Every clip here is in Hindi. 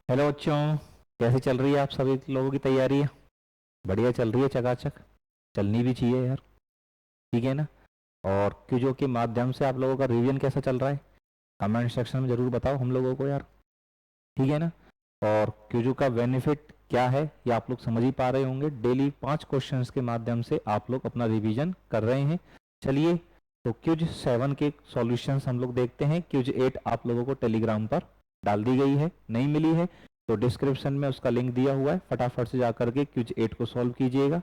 हेलो बच्चों, कैसी चल रही है आप सभी लोगों की तैयारी? बढ़िया चल रही है, चकाचक। चलनी भी चाहिए यार। ठीक है ना? और क्विजों के माध्यम से आप लोगों का रिवीजन कैसा चल रहा है, कमेंट सेक्शन में जरूर बताओ हम लोगों को यार। ठीक है ना? और क्विजों का बेनिफिट क्या है ये आप लोग समझ ही पा रहे होंगे। डेली 5 क्वेश्चंस के माध्यम से आप लोग अपना रिवीजन कर रहे हैं। चलिए, तो क्विज 7 के सॉल्यूशंस हम लोग देखते हैं। क्विज 8 आप लोगों को टेलीग्राम पर डाल दी गई है, नहीं मिली है तो डिस्क्रिप्शन में उसका लिंक दिया हुआ है, फटाफट से जाकर के क्विज 8 को सॉल्व कीजिएगा।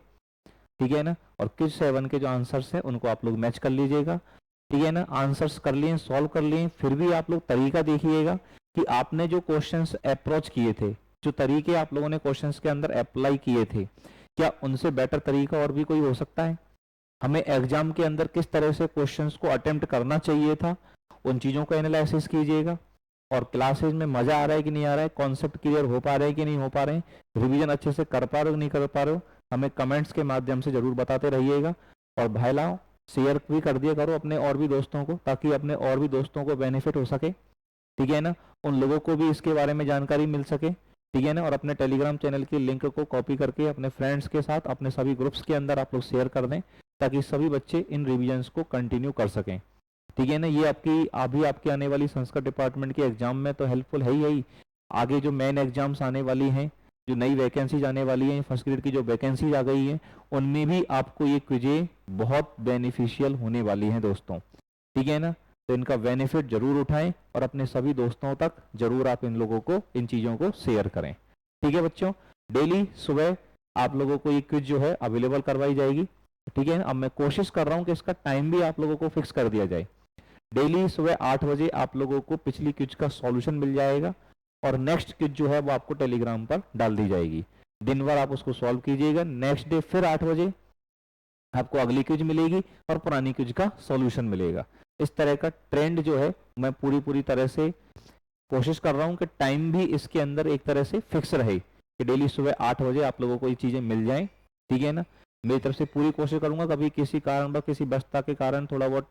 ठीक है ना? और क्विज 7 के जो आंसर्स हैं उनको आप लोग मैच कर लीजिएगा। ठीक है ना? आंसर्स कर लिए, सॉल्व कर लिए, फिर भी आप लोग तरीका देखिएगा कि आपने जो क्वेश्चंस अप्रोच किए थे, जो तरीके आप लोगों ने क्वेश्चंस के अंदर अप्लाई किए थे, क्या उनसे बेटर तरीका और भी कोई हो सकता है? हमें एग्जाम के अंदर किस तरह से क्वेश्चंस को अटेम्प्ट करना चाहिए था, उन चीज़ों को एनालिसिस कीजिएगा। और क्लासेज में मजा आ रहा है कि नहीं आ रहा है, कॉन्सेप्ट क्लियर हो पा रहे हैं कि नहीं हो पा रहे हैं, रिवीजन अच्छे से कर पा रहे हो नहीं कर पा रहे हो, हमें कमेंट्स के माध्यम से जरूर बताते रहिएगा। और भाई लाओ, शेयर भी कर दिया करो अपने और भी दोस्तों को, ताकि अपने और भी दोस्तों को बेनिफिट हो सके। ठीक है ना? उन लोगों को भी इसके बारे में जानकारी मिल सके। ठीक है ना? और अपने टेलीग्राम चैनल की लिंक को कॉपी करके अपने फ्रेंड्स के साथ अपने सभी ग्रुप्स के अंदर आप लोग शेयर कर दें, ताकि सभी बच्चे इन रिविजन्स को कंटिन्यू कर सकें। ठीक है ना? ये आपकी अभी आपकी आने वाली संस्कृत डिपार्टमेंट के एग्जाम में तो हेल्पफुल है ही। आगे जो मेन एग्जाम्स आने वाली हैं, जो नई वैकेंसीज आने वाली हैं, फर्स्ट ग्रेड की जो वैकेंसीज आ गई हैं, उनमें भी आपको ये क्विजें बहुत बेनिफिशियल होने वाली हैं दोस्तों। ठीक है ना? तो इनका बेनिफिट जरूर उठाएं और अपने सभी दोस्तों तक जरूर आप इन लोगों को, इन चीज़ों को शेयर करें। ठीक है बच्चों? डेली सुबह आप लोगों को ये क्विज जो है अवेलेबल करवाई जाएगी। ठीक है? अब मैं कोशिश कर रहा हूँ कि इसका टाइम भी आप लोगों को फिक्स कर दिया जाए। डेली सुबह 8 बजे आप लोगों को पिछली क्विज का सॉल्यूशन मिल जाएगा, और नेक्स्ट क्विज जो है वो आपको टेलीग्राम पर डाल दी जाएगी। दिन भर आप उसको सॉल्व कीजिएगा, नेक्स्ट डे फिर 8 बजे आपको अगली क्विज मिलेगी और पुरानी क्विज का सॉल्यूशन मिलेगा। इस तरह का ट्रेंड जो है मैं पूरी तरह से कोशिश कर रहा हूं कि टाइम भी इसके अंदर एक तरह से फिक्स रहे, कि डेली सुबह 8 बजे आप लोगों को ये चीजें मिल जाएं। ठीक है ना? मेरी तरफ से पूरी कोशिश करूंगा, कभी किसी कारण किसी व्यस्तता के कारण थोड़ा बहुत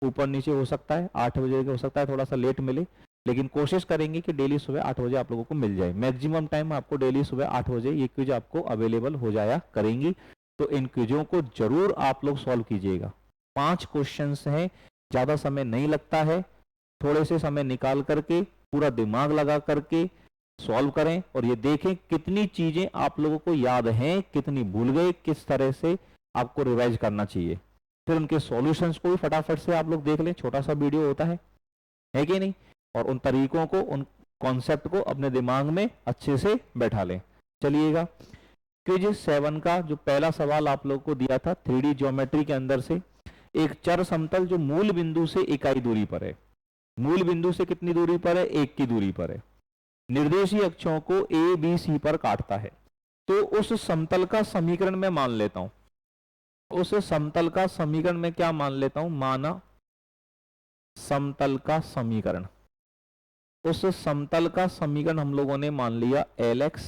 ऊपर नीचे हो सकता है, 8 बजे हो सकता है थोड़ा सा लेट मिले, लेकिन कोशिश करेंगे कि डेली सुबह 8 बजे आप लोगों को मिल जाए। मैक्सिमम टाइम आपको डेली सुबह 8 बजे ये क्विज आपको अवेलेबल हो जाया करेंगी। तो इन क्विजों को जरूर आप लोग सॉल्व कीजिएगा। 5 क्वेश्चंस हैं, ज्यादा समय नहीं लगता है, थोड़े से समय निकाल करके पूरा दिमाग लगा करके सॉल्व करें, और ये देखें कितनी चीजें आप लोगों को याद हैं, कितनी भूल गए, किस तरह से आपको रिवाइज करना चाहिए। फिर उनके सॉल्यूशंस को भी फटाफट से आप लोग देख लें, छोटा सा वीडियो होता है कि नहीं? और उन तरीकों को, उन कॉन्सेप्ट को अपने दिमाग में अच्छे से बैठा लें। चलिएगा, क्विज 7 का जो पहला सवाल आप लोग को दिया था 3D ज्योमेट्री के अंदर से, एक चर समतल जो मूल बिंदु से इकाई दूरी पर है, मूल बिंदु से कितनी दूरी पर है? 1 की दूरी पर है, निर्देशीय अक्षों को ए बी सी पर काटता है, तो उस समतल का समीकरण मैं मान लेता हूं, उस समतल का समीकरण में क्या मान लेता हूं? माना समतल का समीकरण, उस समतल का समीकरण हम लोगों ने मान लिया L X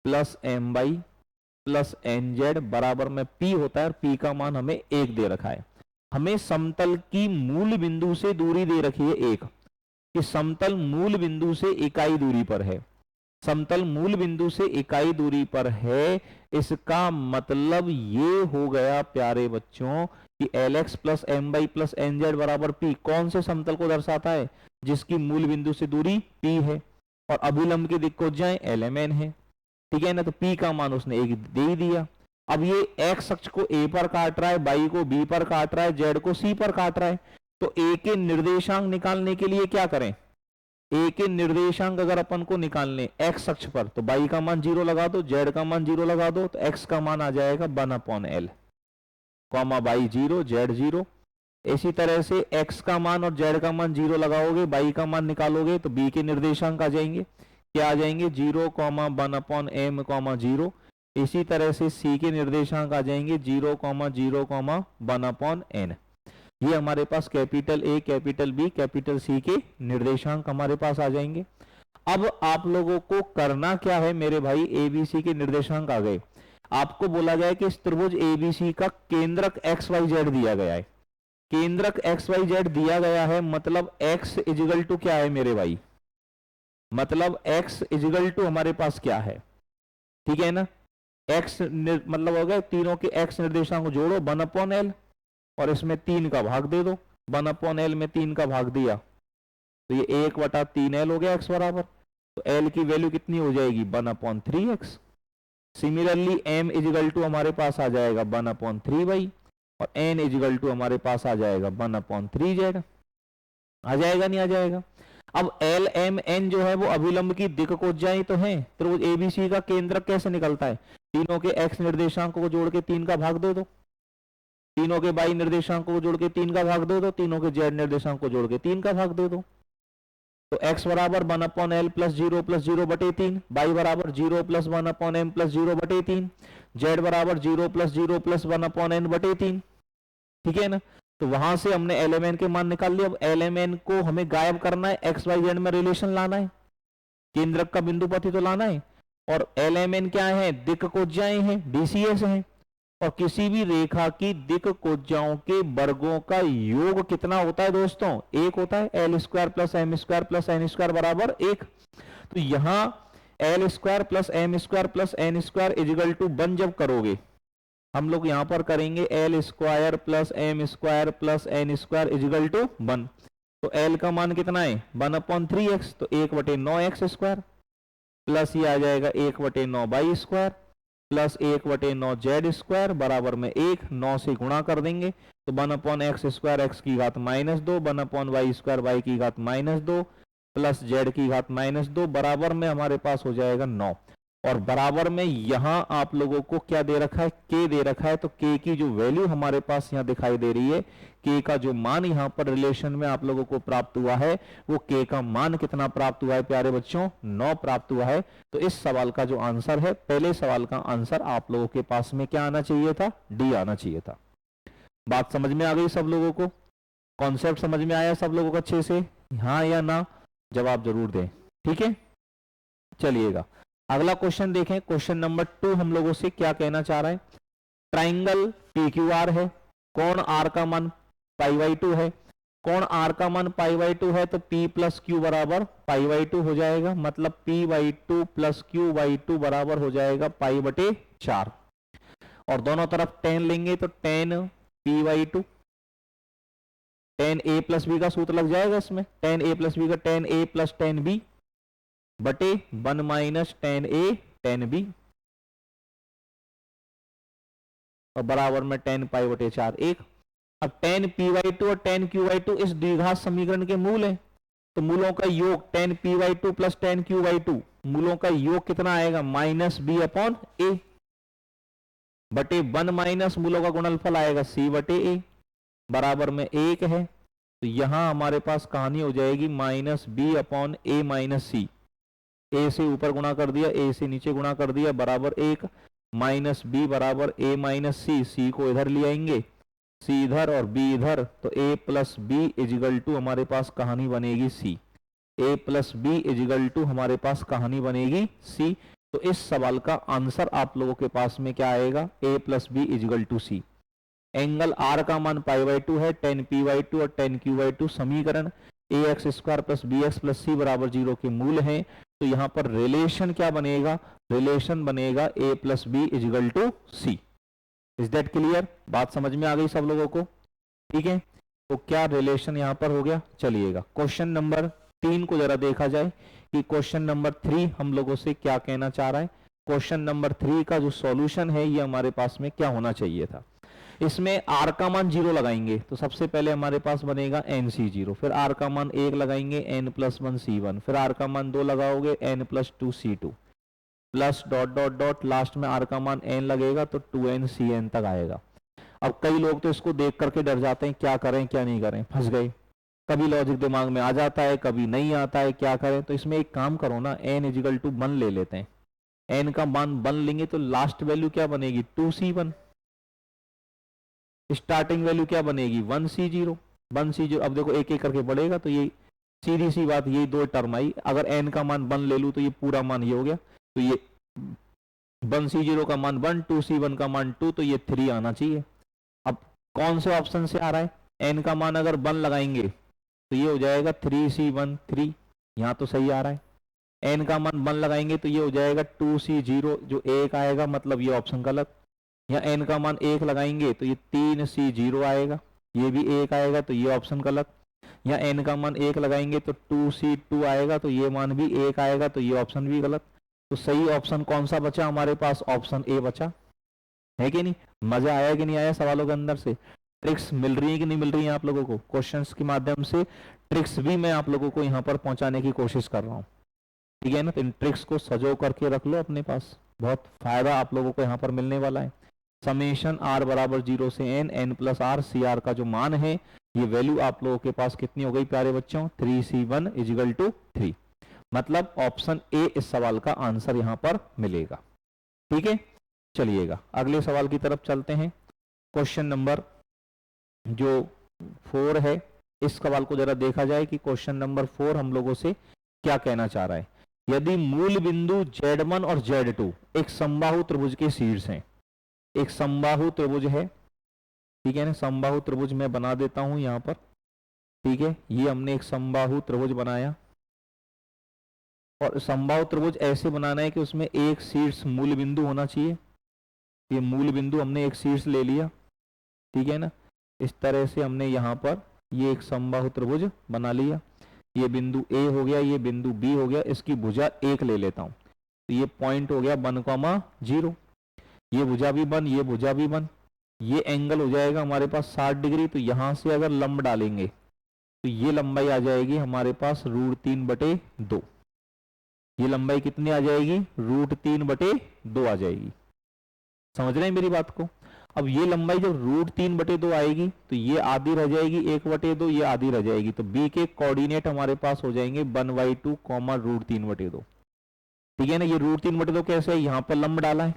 plus M Y plus N Z बराबर में पी होता है, और पी का मान हमें 1 दे रखा है। हमें समतल की मूल बिंदु से दूरी दे रखी है 1, कि समतल मूल बिंदु से इकाई दूरी पर है, समतल मूल बिंदु से इकाई दूरी पर है। इसका मतलब ये हो गया प्यारे बच्चों कि L X plus M Y plus N Z बराबर पी कौन से समतल को दर्शाता है? जिसकी मूल बिंदु से दूरी पी है, और अभिलंब की दिक्कत जाए एल एम एन है। ठीक है ना? तो पी का मान उसने 1 दे ही दिया। अब ये एक्स अक्ष को ए पर काट रहा है, वाई को बी पर काट रहा है, जेड को सी पर काट रहा है, तो ए के निर्देशांक निकालने के लिए क्या करें? ए के निर्देशांक अगर अपन को निकालने एक्स अक्ष पर, तो बाई का मान 0 लगा दो, जेड का मान 0 लगा दो, तो एक्स का मान आ जाएगा 1/L, कॉमा बाई 0 जेड 0। इसी तरह से एक्स का मान और जेड का मान 0 लगाओगे, बाई का मान निकालोगे, तो बी के निर्देशांक आ जाएंगे, क्या आ जाएंगे? 0, 1/M, 0। इसी तरह से सी के निर्देशांक आ जाएंगे 0, 0, 1/N। ये हमारे पास capital A, capital B, capital C के निर्देशांक हमारे पास आ जाएंगे। अब आप लोगों को करना क्या है मेरे भाई? एबीसी के निर्देशांक आ गए, आपको बोला गया है कि इस त्रिभुज एबीसी का केंद्रक एक्स वाई जेड दिया गया है, केंद्रक एक्स वाई जेड दिया गया है, मतलब एक्स इजिकल टू क्या है मेरे भाई? मतलब x इजिकल टू हमारे पास क्या है, ठीक है ना, x मतलब हो गया तीनों के x निर्देशांक जोड़ो 1/l और इसमें 3 का भाग दे दो, 1/l में 3 का भाग दिया तो ये 1/3l हो गया x बराबर, तो l की वैल्यू कितनी हो जाएगी 1/3x। Similarly m is equal to हमारे पास आ जाएगा 1/3y और n इजिकल टू हमारे पास आ जाएगा 1/3z। आ जाएगा नहीं आ जाएगा। अब एल एम एन जो है वो अभिलंब की दिक् कोज्याएं तो हैं, त्रिभुज एबीसी का केंद्रक कैसे निकलता है, तीनों के x निर्देशांक को जोड़ के 3 का भाग दे दो, तीनों के y निर्देशांक को जोड़ के 3 का भाग दे दो, तीनों के z निर्देशांक को जोड़ के 3 का भाग दे दो। तो x बराबर 1/l प्लस 0 बटे 3, y बराबर 0 प्लस 1/m प्लस 0 बटे 3, z बराबर 0 प्लस 1/n बटे 3, ठीक है ना। तो वहां से हमने एलएमएन के मान निकाल लिए। अब एलएमएन को हमें गायब करना है, एक्स वाई जेड में रिलेशन लाना है, केंद्रक का बिंदु पति तो लाना है। और एलएमएन क्या है, दिक् कोज्याएं हैं, डीसीएस हैं। और किसी भी रेखा की दिक् कोज्याओं के वर्गों का योग कितना होता है दोस्तों, एक होता है, L square plus M square plus N square बराबर 1। तो यहां L square plus M square plus N square equal to 1 जब करोगे, हम लोग यहां पर करेंगे L square plus M square plus N square equal to 1। तो एल का मान कितना है 1/3x, तो 1/9x स्क्वायर प्लस ये आ जाएगा 1/9y square plus 1/9z square बराबर में 1, 9 से गुणा कर देंगे तो 1/x स्क्वायर x की घात -2, 1/y स्क्वायर y की घात -2 प्लस z की घात -2 बराबर में हमारे पास हो जाएगा 9। और बराबर में यहां आप लोगों को क्या दे रखा है, k दे रखा है। तो k की जो वैल्यू हमारे पास यहां दिखाई दे रही है, k का जो मान यहां पर रिलेशन में आप लोगों को प्राप्त हुआ है, वो k का मान कितना प्राप्त हुआ है प्यारे बच्चों, 9 प्राप्त हुआ है। तो इस सवाल का जो आंसर है, पहले सवाल का आंसर आप लोगों के पास में क्या आना चाहिए था, डी आना चाहिए था। बात समझ में आ गई सब लोगों को, कॉन्सेप्ट समझ में आया सब लोगों को अच्छे से, हाँ या ना जवाब जरूर दें, ठीक है। चलिएगा अगला क्वेश्चन देखें, क्वेश्चन नंबर 2 हम लोगों से क्या कहना चाह रहा है। ट्राइंगल PQR है, कोण R का मान π/2 है, कोण R का मान π/2 है तो P प्लस Q बराबर π/2 हो जाएगा, मतलब P/2 प्लस Q/2 बराबर हो जाएगा π/4। और दोनों तरफ tan लेंगे तो tan P/2, tan A plus B का सूत्र लग जाएगा इसमें, tan A प्लस B का tan A plus tan B बटे 1 minus tan A tan B और बराबर में tan π/4 1। अब tan P/2 और tan Q/2 इस द्विघात समीकरण के मूल हैं, तो मूलों का योग tan P/2 plus tan Q/2 मूलों का योग कितना आएगा -B/A बटे 1 माइनस मूलों का गुणनफल आएगा C/A बराबर में 1 है। तो यहां हमारे पास कहानी हो जाएगी -B/A - C, ए से ऊपर गुणा कर दिया, ए से नीचे गुणा कर दिया बराबर 1, माइनस बी बराबर ए माइनस सी, सी को इधर ले आएंगे, सी इधर और बी इधर, तो ए प्लस बी इजिकल टू हमारे पास कहानी बनेगी सी, ए प्लस बी इजिकल टू हमारे पास कहानी बनेगी सी। तो इस सवाल का आंसर आप लोगों के पास में क्या आएगा, A plus B equal to C. Angle R का मान π/2 है, tan p/2 और tan q/2 समीकरण ax square plus bx plus C बराबर 0 के मूल हैं। तो यहां पर रिलेशन क्या बनेगा, रिलेशन बनेगा a plus B equal to C. Is that clear, बात समझ में आ गई सब लोगों को, ठीक है। तो क्या रिलेशन यहां पर हो गया। चलिएगा क्वेश्चन नंबर 3 को जरा देखा जाए कि क्वेश्चन नंबर 3 हम लोगों से क्या कहना चाह रहा है। क्वेश्चन नंबर 3 का जो सॉल्यूशन है ये हमारे पास में क्या होना चाहिए था। इसमें r का मान 0 लगाएंगे तो सबसे पहले हमारे पास बनेगा nc0, फिर r का मान 1 लगाएंगे n+1c1, फिर r का मान 2 लगाओगे n+2c2 plus dot dot dot last में r का मान n लगेगा तो 2ncn तक आएगा। अब कई लोग तो इसको देख करके डर जाते हैं, क्या करें क्या नहीं करें, फंस गए। कभी लॉजिक दिमाग में आ जाता है, कभी नहीं आता है, क्या करें। तो इसमें एक काम करो ना, n इजिकल टू 1 ले लेते हैं, n का मान 1 लेंगे तो लास्ट वैल्यू क्या बनेगी 2c1, स्टार्टिंग वैल्यू क्या बनेगी 1c0, 1c0। अब देखो एक एक करके बढ़ेगा तो ये सीधी सी बात, ये दो टर्म आई। अगर n का मान 1 ले लूं तो ये पूरा मान ये हो गया, तो ये 1c0 का मान 1, 2c1 का मान 2, तो ये 3 आना चाहिए। अब कौन से ऑप्शन से आ रहा है, n का मान अगर 1 लगाएंगे तो ये हो जाएगा 3c1 3, यहां तो सही आ रहा है। एन का मान 1 लगाएंगे तो ये हो जाएगा 2C0, जो 1 आएगा, मतलब ये ऑप्शन गलत। या एन का मान 1 लगाएंगे तो ये 3C0 आएगा, ये भी 1 आएगा, तो ये ऑप्शन गलत। या एन का मान 1 लगाएंगे तो 2C2 आएगा, तो ये मान भी 1 आएगा, तो ये ऑप्शन भी गलत। तो सही ऑप्शन कौन सा बचा हमारे पास? ऑप्शन ए बचा, है कि नहीं? मजा आया कि नहीं आया सवालों के अंदर से? ट्रिक्स मिल रही है कि नहीं मिल रही है आप लोगों को? क्वेश्चंस के माध्यम से ट्रिक्स भी मैं आप लोगों को यहाँ पर पहुंचाने की कोशिश कर रहा हूँ, ठीक है ना? तो इन ट्रिक्स को सजो करके रख लो अपने पास, बहुत फायदा आप लोगों को यहाँ पर मिलने वाला है। समेशन r बराबर 0 से n, n plus R, C R का जो मान है, ये वैल्यू आप लोगों के पास कितनी हो गई प्यारे बच्चों? 3C1 is equal to 3। मतलब ऑप्शन ए इस सवाल का आंसर यहाँ पर मिलेगा, ठीक है? चलिएगा अगले सवाल की तरफ चलते हैं। क्वेश्चन नंबर जो 4 है, इस सवाल को जरा देखा जाए कि क्वेश्चन नंबर 4 हम लोगों से क्या कहना चाह रहा है। यदि मूल बिंदु Z1 और Z2 एक समबाहु त्रिभुज के शीर्ष हैं, एक समबाहु त्रिभुज है, ठीक है ना? समबाहु त्रिभुज मैं बना देता हूं यहां पर, ठीक है? ये हमने एक समबाहु त्रिभुज बनाया, और समबाहु त्रिभुज ऐसे बनाना है कि उसमें एक शीर्ष मूल बिंदु होना चाहिए। ये मूल बिंदु हमने एक शीर्ष ले लिया, ठीक है ना? इस तरह से हमने यहाँ पर ये एक समबाहु त्रिभुज बना लिया। ये बिंदु ए हो गया, ये बिंदु बी हो गया, इसकी भुजा 1 ले लेता हूँ, तो ये पॉइंट हो गया 1,0। ये भुजा भी 1, ये भुजा भी 1, ये एंगल हो जाएगा हमारे पास 60 डिग्री। तो यहां से अगर लंब डालेंगे तो ये लंबाई आ जाएगी हमारे पास √3/2। ये लंबाई कितनी आ जाएगी? √3/2 आ जाएगी। समझ रहे हैं मेरी बात को? अब ये लंबाई जब √3/2 आएगी तो ये आधी रह जाएगी 1/2, ये आधी रह जाएगी। तो बी के कोऑर्डिनेट हमारे पास हो जाएंगे 1/2, √3/2, ठीक है ना? ये √3/2 कैसे है? यहाँ पर लंब डाला है,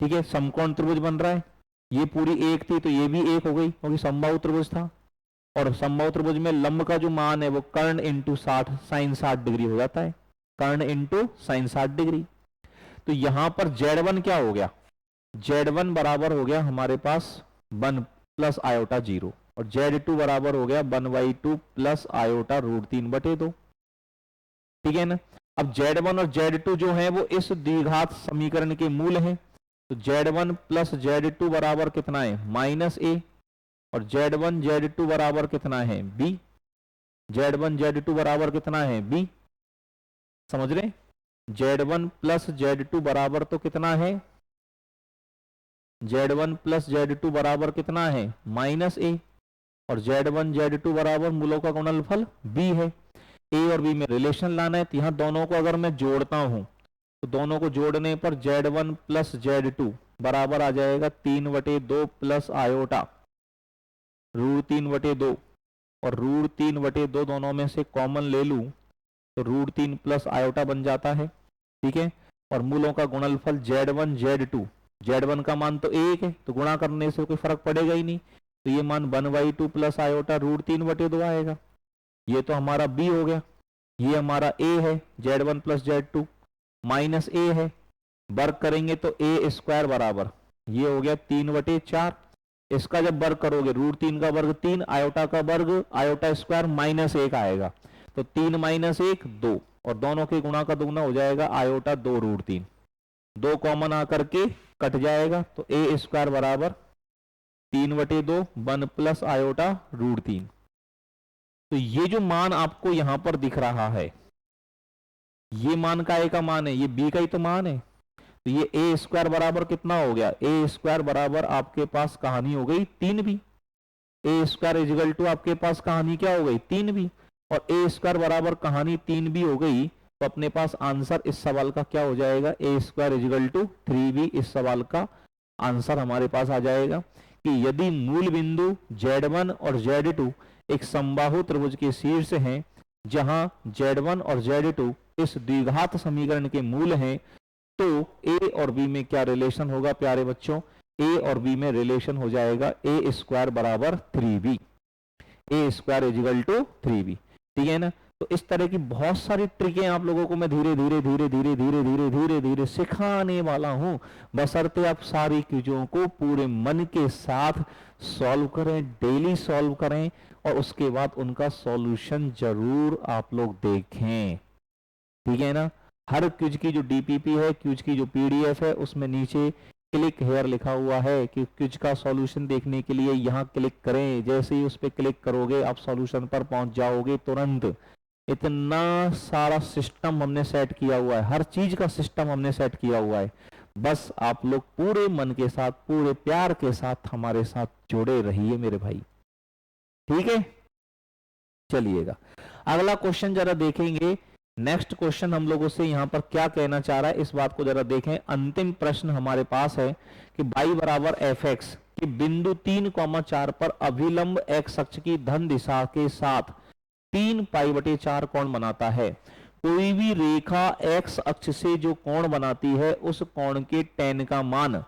ठीक है? समकोण त्रिभुज बन रहा है, ये पूरी 1 थी तो ये भी 1 हो गई क्योंकि समबाहु त्रिभुज था। और समबाहु त्रिभुज में लंब का जो मान है वो कर्ण इंटू 60 sin 60 डिग्री हो जाता है, कर्ण इंटू sin 60 डिग्री। तो यहां पर Z1 क्या हो गया? Z1 बराबर हो गया हमारे पास 1 प्लस आयोटा 0, और Z2 बराबर हो गया 1/2 प्लस आयोटा √3/2, ठीक है ना? अब Z1 और Z2 जो है वो इस द्विघात समीकरण के मूल हैं। तो Z1 प्लस Z2 बराबर कितना है? -a, और Z1 Z2 बराबर कितना है? b। Z1 Z2 बराबर कितना है? b। समझ रहे? Z1 प्लस Z2 बराबर तो कितना है? Z1 प्लस Z2 बराबर कितना है? -a, और Z1 Z2 बराबर मूलों का गुणनफल b है। a और b में रिलेशन लाना है, तो यहाँ दोनों को अगर मैं जोड़ता हूं तो दोनों को जोड़ने पर Z1 प्लस Z2 बराबर आ जाएगा 3/2 प्लस आयोटा √3/2, और √3/2 दोनों में से कॉमन ले लूं तो √3 प्लस आयोटा बन जाता है, ठीक है? और मूलों का गुणनफल Z1 Z2, Z1 का मान तो 1 है तो गुणा करने से कोई फर्क पड़ेगा ही नहीं, तो ये मान 1/2 प्लस आयोटा √3/2 आएगा। ये तो हमारा b हो गया। ये हमारा a है, Z1 plus Z2, minus a है, वर्ग करेंगे तो a² बराबर ये हो गया 3/4। इसका जब वर्ग करोगे √3 का वर्ग 3, आयोटा का वर्ग आयोटा स्क्वायर -1 आएगा, तो 3 - 1 2, और दोनों के गुणा का दुगना हो जाएगा आयोटा 2 √3, 2 कॉमन आकर के कट जाएगा, तो a² बराबर 3/2 1 प्लस आयोटा √3। तो ये जो मान आपको यहां पर दिख रहा है, ये मान का a का मान है, ये b का ही तो मान है। तो ये a² बराबर कितना हो गया? a² बराबर आपके पास कहानी हो गई 3b। a² इजिकल टू आपके पास कहानी क्या हो गई? 3b, और a² बराबर कहानी 3b हो गई, तो अपने पास आंसर इस सवाल का क्या हो जाएगा? a² इजिकल टू 3b इस सवाल का आंसर हमारे पास आ जाएगा कि यदि मूल बिंदु Z1 और Z2 एक समबाहु त्रिभुज के शीर्ष हैं, जहां Z1 और Z2 इस द्विघात समीकरण के मूल हैं, तो a और b में क्या रिलेशन होगा प्यारे बच्चों? a और b में रिलेशन हो जाएगा a² बराबर 3b, a² is equal to 3b, ठीक है ना? तो इस तरह की बहुत सारी ट्रिकें आप लोगों को मैं धीरे धीरे धीरे धीरे धीरे धीरे धीरे धीरे सिखाने वाला हूं, बशर्ते आप सारी चीजों को पूरे मन के साथ सॉल्व करें, डेली सॉल्व करें, और उसके बाद उनका सॉल्यूशन जरूर आप लोग देखें। ठीक है ना। हर क्विज की जो डीपीपी है, क्विज की जो पीडीएफ है, उसमें नीचे क्लिक हेयर लिखा हुआ है कि क्विज का सॉल्यूशन देखने के लिए यहाँ क्लिक करें। जैसे ही उस पर क्लिक करोगे आप सॉल्यूशन पर पहुंच जाओगे तुरंत। इतना सारा सिस्टम हमने सेट किया हुआ है, हर चीज का सिस्टम हमने सेट किया हुआ है। बस आप लोग पूरे मन के साथ, पूरे प्यार के साथ हमारे साथ जुड़े रहिए मेरे भाई, ठीक है। चलिएगा अगला क्वेश्चन जरा देखेंगे। नेक्स्ट क्वेश्चन हम लोगों से यहाँ पर क्या कहना चाह रहा है, इस बात को जरा देखें। अंतिम प्रश्न हमारे पास है कि y बराबर एफ एक्स कि बिंदु 3,4 पर अभिलंब x अक्ष की धन दिशा के साथ 3π/4 कोण बनाता है। कोई भी रेखा x अक्ष से जो कोण बनाती है उस कोण के tan का मान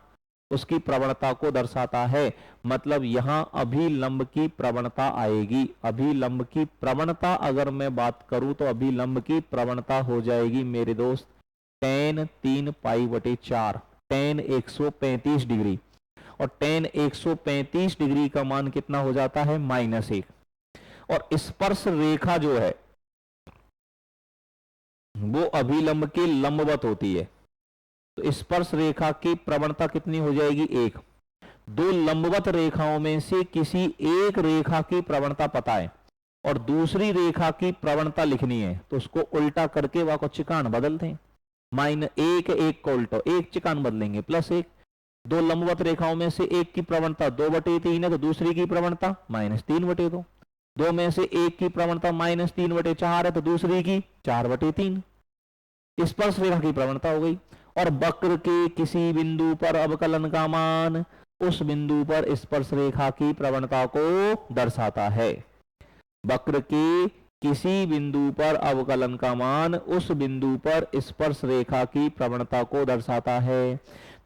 उसकी प्रवणता को दर्शाता है। मतलब यहां अभिलंब की प्रवणता आएगी। अभिलंब की प्रवणता अगर मैं बात करूं तो अभिलंब की प्रवणता हो जाएगी मेरे दोस्त tan 3π/4, tan 135 डिग्री। और tan 135 डिग्री का मान कितना हो जाता है -1। और स्पर्श रेखा जो है वो अभिलंब के लंबवत होती है, तो स्पर्श रेखा की प्रवणता कितनी हो जाएगी 1। दो लंबवत रेखाओं में से किसी एक रेखा की प्रवणता पता है और दूसरी रेखा की प्रवणता लिखनी है, तो उसको उल्टा करके वहां को चिकान बदलते हैं। -1 को उल्टो 1 चिकान बदलेंगे +1। दो लंबवत रेखाओं में से एक की प्रवणता 2/3 है तो दूसरी की प्रवणता -3/2। दो में से एक की प्रवणता -3/4 है तो दूसरी की 4/3। स्पर्श रेखा की प्रवणता हो गई। और वक्र के किसी बिंदु पर अवकलन का मान उस बिंदु पर स्पर्श रेखा की प्रवणता को दर्शाता है। वक्र के किसी बिंदु पर अवकलन का मान उस बिंदु पर स्पर्श रेखा की प्रवणता को दर्शाता है।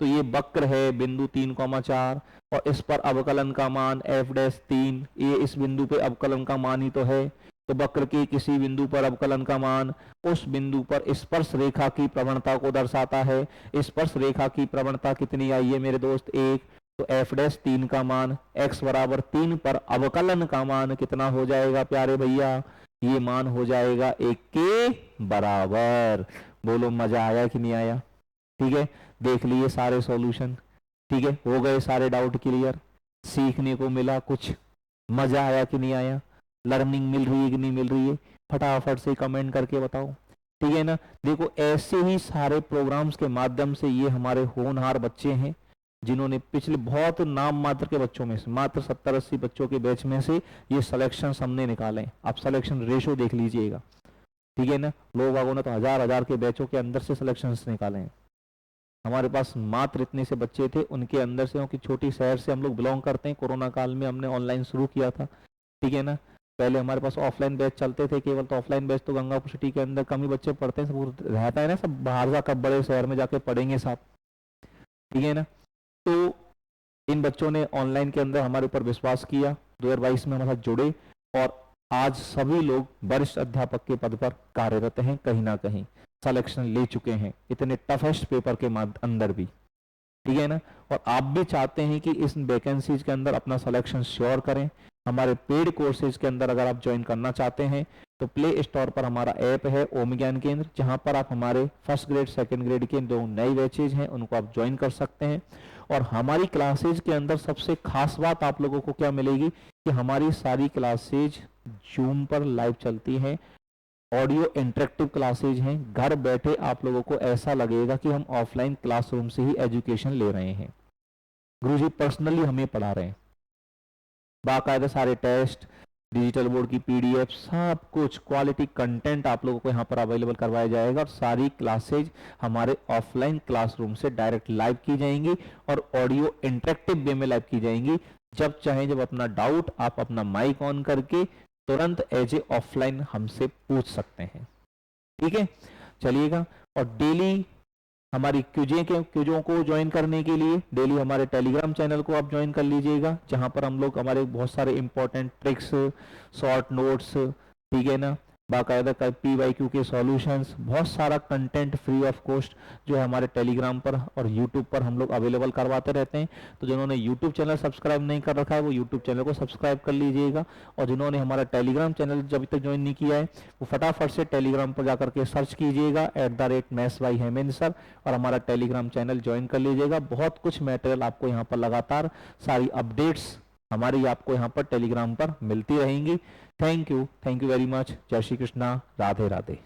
तो ये वक्र है बिंदु 3,4 और इस पर अवकलन का मान f'3, ये इस बिंदु पे अवकलन का मान ही तो है। तो वक्र के किसी बिंदु पर अवकलन का मान उस बिंदु पर स्पर्श रेखा की प्रवणता को दर्शाता है। स्पर्श रेखा की प्रवणता कितनी आई है मेरे दोस्त 1। तो f'3 का मान x बराबर 3 पर अवकलन का मान कितना हो जाएगा प्यारे भैया, ये मान हो जाएगा 1 के बराबर। बोलो मजा आया कि नहीं आया। ठीक है, देख लिए सारे सॉल्यूशन, ठीक है, हो गए सारे डाउट क्लियर, सीखने को मिला कुछ, मजा आया कि नहीं आया, लर्निंग मिल रही है कि नहीं मिल रही है, फटाफट से कमेंट करके बताओ। ठीक है ना। देखो ऐसे ही सारे प्रोग्राम्स के माध्यम से ये हमारे होनहार बच्चे हैं जिन्होंने पिछले बहुत नाम मात्र के बच्चों में से मात्र 70-80 बच्चों के बैच में से ये सिलेक्शन हमने निकाले। आप सिलेक्शन रेशो देख लीजिएगा, ठीक है ना। लोग बागों ने तो हजार के बैचों के अंदर से सिलेक्शन निकाले हैं। हमारे पास मात्र इतने से बच्चे थे, उनके अंदर से, क्योंकि छोटी शहर से हम लोग बिलोंग करते हैं, कोरोना काल में हमने ऑनलाइन शुरू किया था, ठीक है ना। पहले हमारे पास ऑफलाइन बैच चलते थे केवल, तो ऑफलाइन बैच तो गंगापुर सिटी के अंदर कम ही बच्चे पढ़ते हैं, सब रहता है ना, सब बाहर जाकर बड़े शहर में जाके पढ़ेंगे साहब, ठीक है ना। तो इन बच्चों ने ऑनलाइन के अंदर हमारे ऊपर विश्वास किया, 2022 में हमारे साथ जुड़े और आज सभी लोग वरिष्ठ अध्यापक के पद पर कार्यरत हैं, कहीं ना कहीं सिलेक्शन ले चुके हैं इतने टफेस्ट पेपर के अंदर भी, ठीक है ना। और आप भी चाहते हैं कि इस वैकेंसीज के अंदर अपना सिलेक्शन श्योर करें, हमारे पेड कोर्सेज के अंदर अगर आप ज्वाइन करना चाहते हैं तो प्ले स्टोर पर हमारा ऐप है ओम ज्ञान केंद्र, जहां पर आप हमारे फर्स्ट ग्रेड सेकंड ग्रेड के 2 नई बैचेज हैं उनको आप ज्वाइन कर सकते हैं। और हमारी क्लासेज के अंदर सबसे खास बात आप लोगों को क्या मिलेगी कि हमारी सारी क्लासेज जूम पर लाइव चलती हैं, ऑडियो इंटरेक्टिव क्लासेज हैं। घर बैठे आप लोगों को ऐसा लगेगा कि हम ऑफलाइन क्लासरूम से ही एजुकेशन ले रहे हैं, गुरुजी पर्सनली हमें पढ़ा रहे हैं, बाकायदा सारे टेस्ट, डिजिटल बोर्ड की पीडीएफ, सब कुछ क्वालिटी कंटेंट आप लोगों को यहाँ पर अवेलेबल करवाया जाएगा। और सारी क्लासेज हमारे ऑफलाइन क्लासरूम से डायरेक्ट लाइव की जाएंगी और ऑडियो इंटरेक्टिव वे में लाइव की जाएंगी। जब चाहे जब अपना डाउट आप अपना माइक ऑन करके तुरंत एज ए ऑफलाइन हमसे पूछ सकते हैं, ठीक है। चलिएगा, और डेली हमारी क्यूजों को ज्वाइन करने के लिए डेली हमारे टेलीग्राम चैनल को आप ज्वाइन कर लीजिएगा, जहां पर हम लोग हमारे बहुत सारे इंपॉर्टेंट ट्रिक्स, शॉर्ट नोट्स, ठीक है ना, बाकायदा PYQ के सॉल्यूशंस, बहुत सारा कंटेंट फ्री ऑफ कॉस्ट जो है हमारे टेलीग्राम पर और यूट्यूब पर हम लोग अवेलेबल करवाते रहते हैं। तो जिन्होंने यूट्यूब चैनल सब्सक्राइब नहीं कर रखा है वो यूट्यूब चैनल को सब्सक्राइब कर लीजिएगा, और जिन्होंने हमारा टेलीग्राम चैनल जब तक ज्वाइन नहीं किया है वो फटाफट से टेलीग्राम पर जाकर के सर्च कीजिएगा @maths by हेमेंद्र सर, और हमारा टेलीग्राम चैनल ज्वाइन कर लीजिएगा। बहुत कुछ मटेरियल आपको यहाँ पर लगातार सारी अपडेट्स हमारी आपको यहाँ पर टेलीग्राम पर मिलती रहेंगी। Thank you very much. जय श्री कृष्णा, राधे राधे।